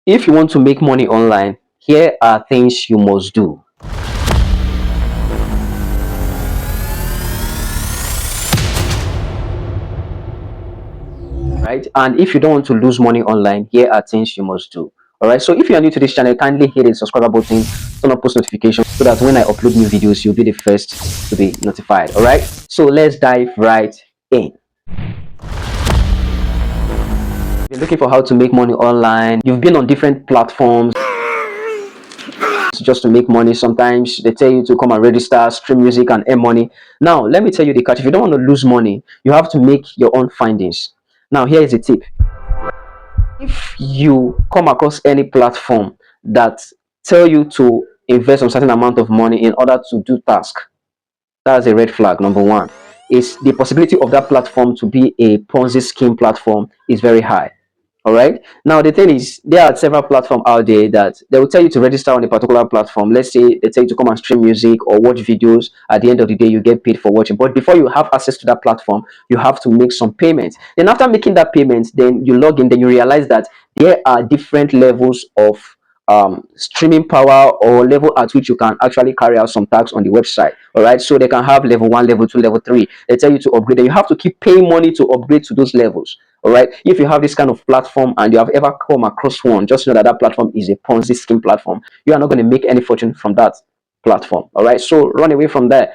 If you want to make money online, here are things you must do. Right, and if you don't want to lose money online, here are things you must do. All right, so if you are new to this channel, kindly hit the subscribe button, turn on post notifications so that when I upload new videos, you'll be the first to be notified. All right, so let's dive right in. You're looking for how to make money online. You've been on different platforms just to make money. Sometimes they tell you to come and register, stream music, and earn money. Now let me tell you the catch. If you don't want to lose money, you have to make your own findings. Now here is a tip. If you come across any platform that tell you to invest a certain amount of money in order to do task, that's a red flag. Number one is the possibility of that platform to be a Ponzi scheme platform is very high. All right, now the thing is, there are several platforms out there that they will tell you to register on a particular platform. Let's say they tell you to come and stream music or watch videos. At the end of the day, you get paid for watching, but before you have access to that platform, you have to make some payments. Then after making that payment, then you log in, then you realize that there are different levels of streaming power or level at which you can actually carry out some tasks on the website. All right, so they can have level 1, level 2, level 3. They tell you to upgrade, and you have to keep paying money to upgrade to those levels. All right, if you have this kind of platform and you have ever come across one, just know that that platform is a Ponzi scheme platform. You are not going to make any fortune from that platform. All right, so run away from that.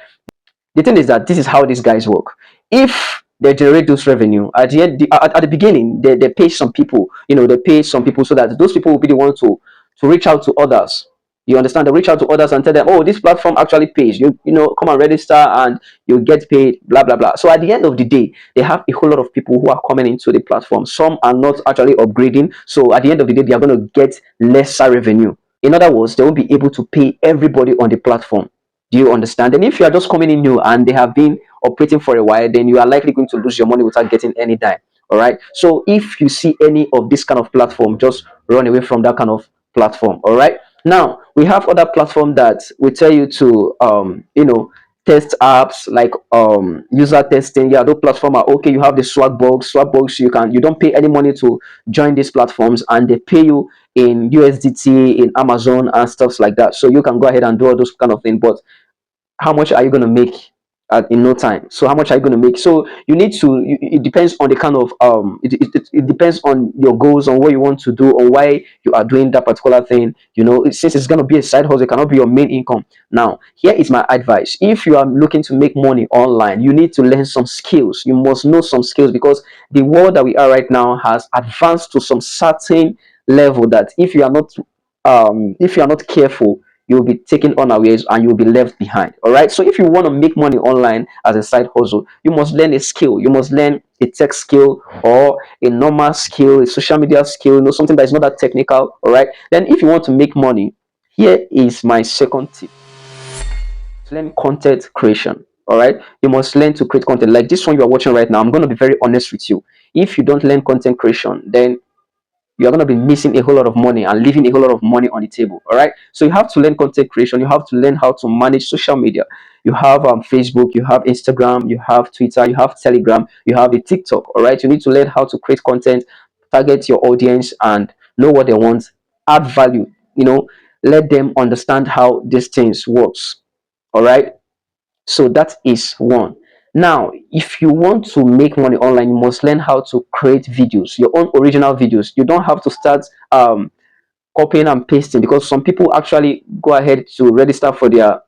The thing is that this is how these guys work. If they generate those revenue at the end, at the beginning, they pay some people. They pay some people so that those people will be the ones to reach out to others. You understand? They reach out to others and tell them, oh, this platform actually pays. Come and register and you get paid, blah blah blah. So at the end of the day, they have a whole lot of people who are coming into the platform. Some are not actually upgrading. So at the end of the day, they are going to get lesser revenue. In other words, they won't be able to pay everybody on the platform. Do you understand? And if you are just coming in new and they have been operating for a while, then you are likely going to lose your money without getting any dime. All right. So if you see any of this kind of platform, just run away from that kind of platform. All right. Now we have other platform that will tell you to test apps like user testing. Yeah, those platform are okay. You have the swag box. You don't pay any money to join these platforms, and they pay you in USDT, in Amazon, and stuff like that. So you can go ahead and do all those kind of things. But how much are you going to make in no time? So how much are you going to make? So you need to it depends on the kind of it depends on your goals, on what you want to do, on why you are doing that particular thing. Since it's going to be a side hustle, it cannot be your main income. Now here is my advice. If you are looking to make money online, you need to learn some skills. You must know some skills, because the world that we are right now has advanced to some certain level that if you are not careful, you'll be taken unawares and you'll be left behind. All right, so if you want to make money online as a side hustle, you must learn a skill. You must learn a tech skill or a normal skill, a social media skill, something that is not that technical. All right, then if you want to make money, here is my second tip. Learn content creation. All right, you must learn to create content like this one you are watching right now. I'm going to be very honest with you. If you don't learn content creation, then you're going to be missing a whole lot of money and leaving a whole lot of money on the table. All right, so you have to learn content creation. You have to learn how to manage social media. You have Facebook, you have Instagram, you have Twitter, you have Telegram, you have a TikTok. All right, you need to learn how to create content, target your audience, and know what they want, add value. Let them understand how these things works. All right, so that is one. Now if you want to make money online, you must learn how to create videos, your own original videos. You don't have to start copying and pasting, because some people actually go ahead to register for their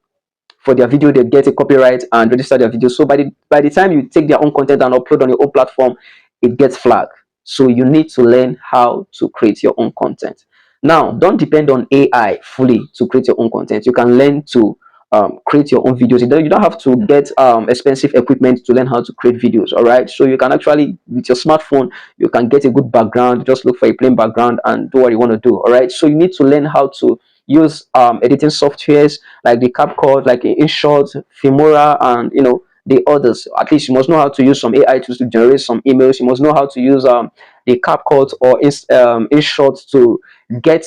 video, they get a copyright and register their video. So by the time you take their own content and upload on your own platform, it gets flagged. So you need to learn how to create your own content. Now don't depend on AI fully to create your own content. You can learn to create your own videos. You don't have to get expensive equipment to learn how to create videos. All right, so you can actually, with your smartphone, you can get a good background. Just look for a plain background and do what you want to do. All right, so you need to learn how to use editing softwares like the CapCut, like InShot, Filmora, and the others. At least you must know how to use some AI tools to generate some emails. You must know how to use the CapCut or InShot to get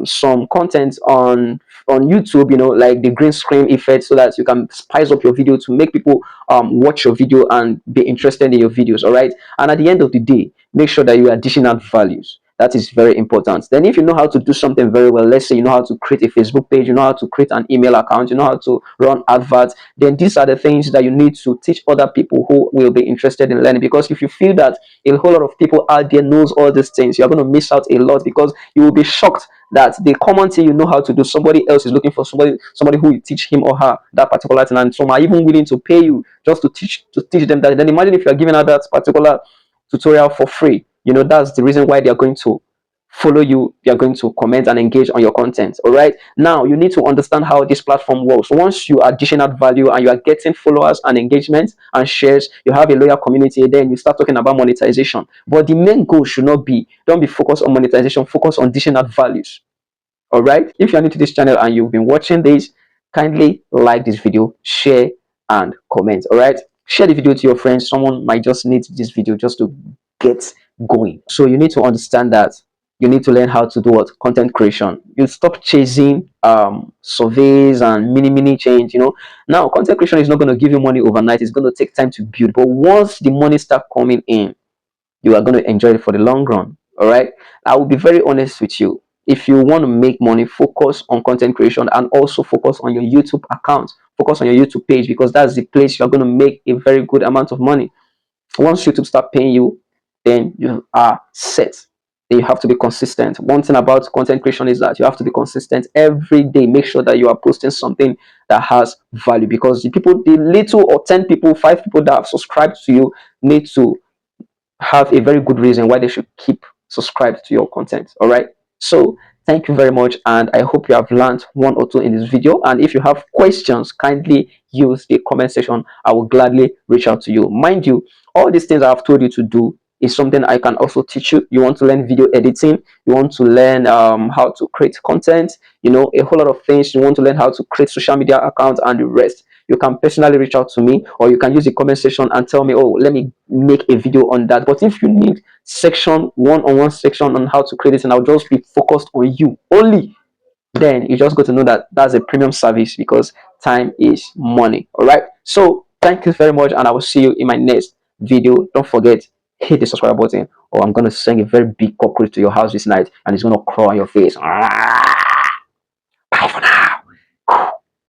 some content on YouTube, like the green screen effect, so that you can spice up your video to make people watch your video and be interested in your videos. All right, and at the end of the day, make sure that you are dishing out values. That is very important. Then if you know how to do something very well, let's say you know how to create a Facebook page, you know how to create an email account, you know how to run adverts, then these are the things that you need to teach other people who will be interested in learning. Because if you feel that a whole lot of people out there knows all these things, you're going to miss out a lot, because you will be shocked that the common thing you know how to do, somebody else is looking for somebody who will teach him or her that particular thing, and some are even willing to pay you just to teach them that. Then imagine if you're giving out that particular tutorial for free. That's the reason why they are going to follow you, they are going to comment and engage on your content. All right, now you need to understand how this platform works. Once you are dishing out value and you are getting followers and engagement and shares, you have a loyal community, then you start talking about monetization. But the main goal should not be, don't be focused on monetization, focus on dishing out values. All right, if you are new to this channel and you've been watching this, kindly like this video, share and comment. All right, share the video to your friends. Someone might just need this video just to get going. So you need to understand that you need to learn how to do what? Content creation. You stop chasing surveys and mini change. Now content creation is not going to give you money overnight. It's going to take time to build, but once the money start coming in, you are going to enjoy it for the long run. All right, I will be very honest with you. If you want to make money, focus on content creation, and also focus on your YouTube account, focus on your YouTube page, because that's the place you're going to make a very good amount of money. Once YouTube start paying you, then you are set. Then you have to be consistent. One thing about content creation is that you have to be consistent every day. Make sure that you are posting something that has value, because the little or 10 people, 5 people that have subscribed to you need to have a very good reason why they should keep subscribed to your content. All right, so thank you very much, and I hope you have learned one or two in this video. And if you have questions, kindly use the comment section. I will gladly reach out to you. Mind you, all these things I have told you to do is something I can also teach you. You want to learn video editing, you want to learn how to create content, a whole lot of things. You want to learn how to create social media accounts and the rest. You can personally reach out to me, or you can use the comment section and tell me, oh, let me make a video on that. But if you need one-on-one section on how to create it, and I'll just be focused on you only, then you just got to know that that's a premium service, because time is money. All right, so thank you very much, and I will see you in my next video. Don't forget, hit the subscribe button, or I'm going to send a very big cockroach to your house this night, and it's going to crawl on your face.